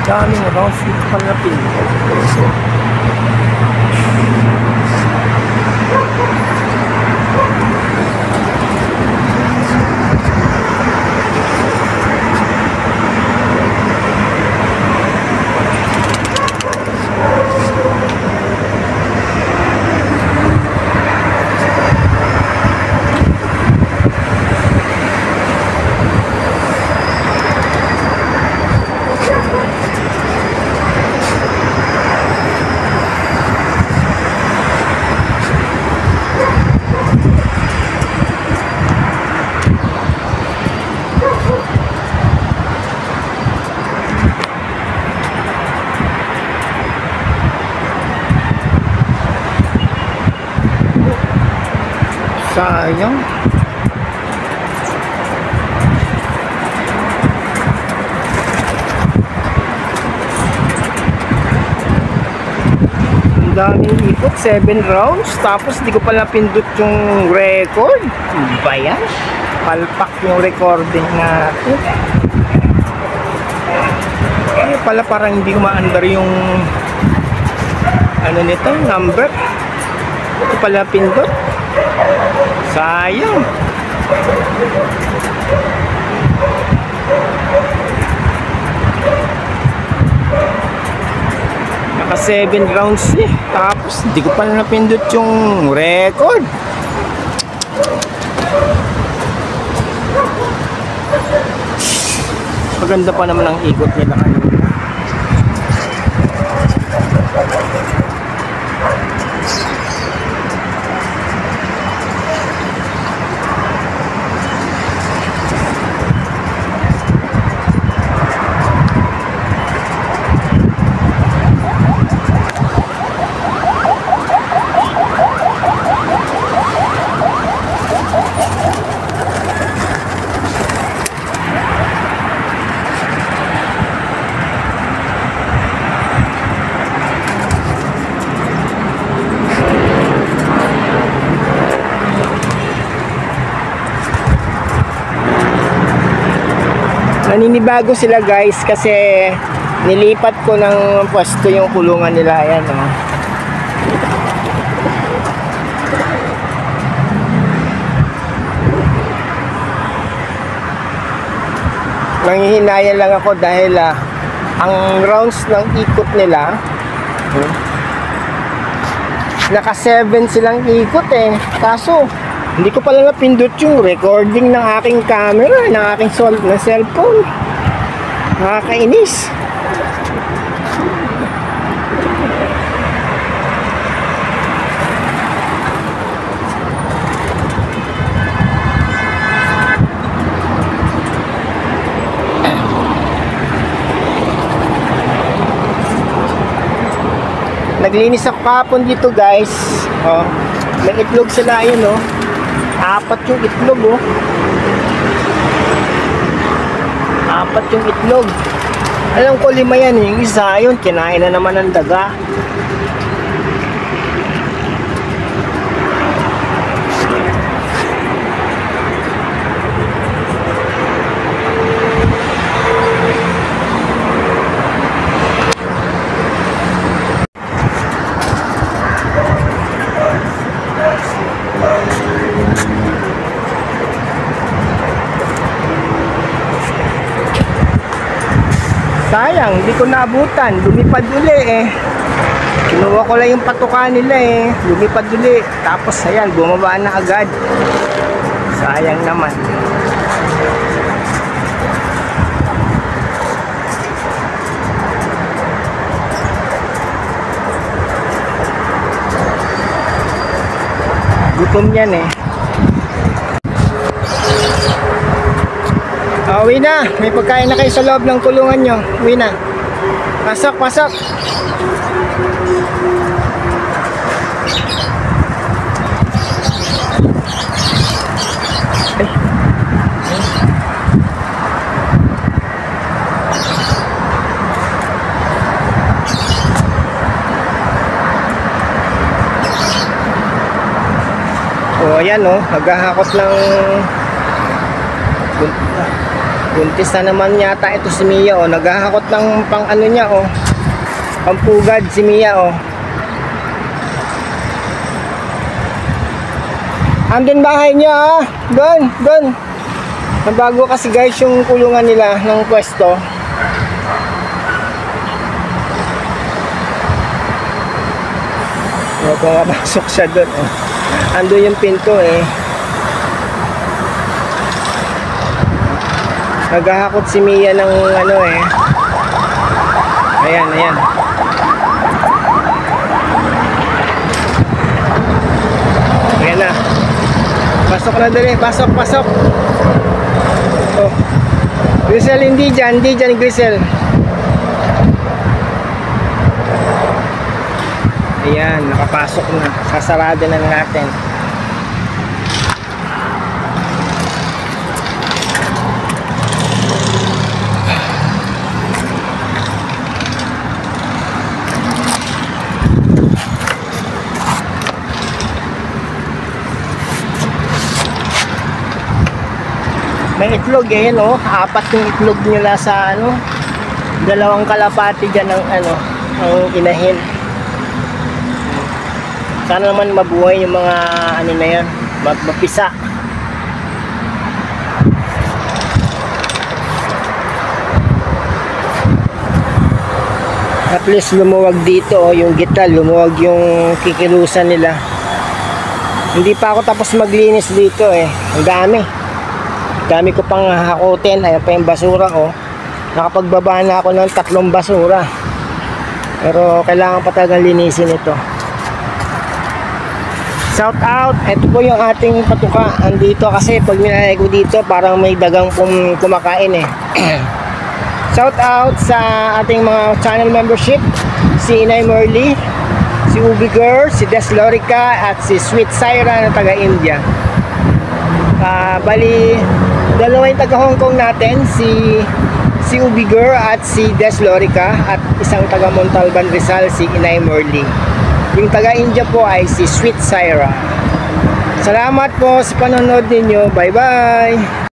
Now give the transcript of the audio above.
Daming rounds dito pala pindot. Sayang. Ang daming ikot, 7 rounds. Tapos di ko pala pindot yung record. Ba yan? Palpak yung recording natin. Eh pala parang hindi ko ma-under yung ano nito, number. Di ko pala pindot. Sayang. Naka 7 rounds eh. Tapos hindi ko pala napindot yung record. Maganda pa naman ang ikot nila kanina. Naninibago sila guys kasi nilipat ko ng pwesto yung kulungan nila. Ayan oh. Nangihinaya lang ako dahil ang rounds ng ikot nila naka 7 silang ikot eh. Kaso hindi ko pala napindot yung recording ng aking camera, ng aking cellphone. Nakakainis. Naglinis ako kahapon dito guys. Oh, may itlog sila yun oh. 4 yung itlog oh. 4 yung itlog. Alam ko 5 yan. Yung isa yun kinain na naman ng daga. Sayang, hindi ko naabutan. Lumipad uli eh. Kinuha ko lang yung patuka nila eh. Lumipad uli. Tapos ayan, bumaba na agad. Sayang naman. Gutom yan eh. Uwi na, may pagkain na kayo sa loob ng kulungan nyo. Uwi na. Pasok, pasok. Ay. O ayan o, naghahakot ng Buntis na naman yata ito si Mia, oh. Naghahakot ng pang ano niya, oh. Pampugad si Mia, oh. Andun bahay niya, ah. Doon, doon. Nabago kasi guys yung kulungan nila ng pwesto. O, pumapasok siya doon, oh. Andun yung pinto, eh. Naghahakot si Mia ng ano, eh. Ayan, ayan. Ayan na. Pasok na dali, pasok, pasok. Oh. Grisel, hindi dyan, Grisel. Ayan, nakapasok na. Sasarado na natin. May itlog, eh, no? 4 yung itlog nila sa ano, 2 kalapati dyan ng ano, ang inahin. Sana naman mabuhay yung mga ano na yan, mapisa. At least lumuwag dito, oh, yung gitna, lumuwag yung kikilusan nila. Hindi pa ako tapos maglinis dito, eh. Ang dami ko pang hakutin. Ayan pa yung basura, oh. Nakapagbaba na ako ng 3 basura, pero kailangan pa talagang linisin ito. Shout out, ito po yung ating patuka. Andito kasi pag nilagay ko dito parang may dagang kumakain, eh. Shout out sa ating mga channel membership, si Inay Merly, si Ubi Girl, si Des Lorica, at si Sweet Syra na taga India. Bali, 2 yung taga Hong Kong natin, si Ubi Girl at si Des Lorica, at isang taga Montalban Rizal, si Inay Merly. Yung taga India po ay si Sweet Syra. Salamat po sa panonood ninyo. Bye bye.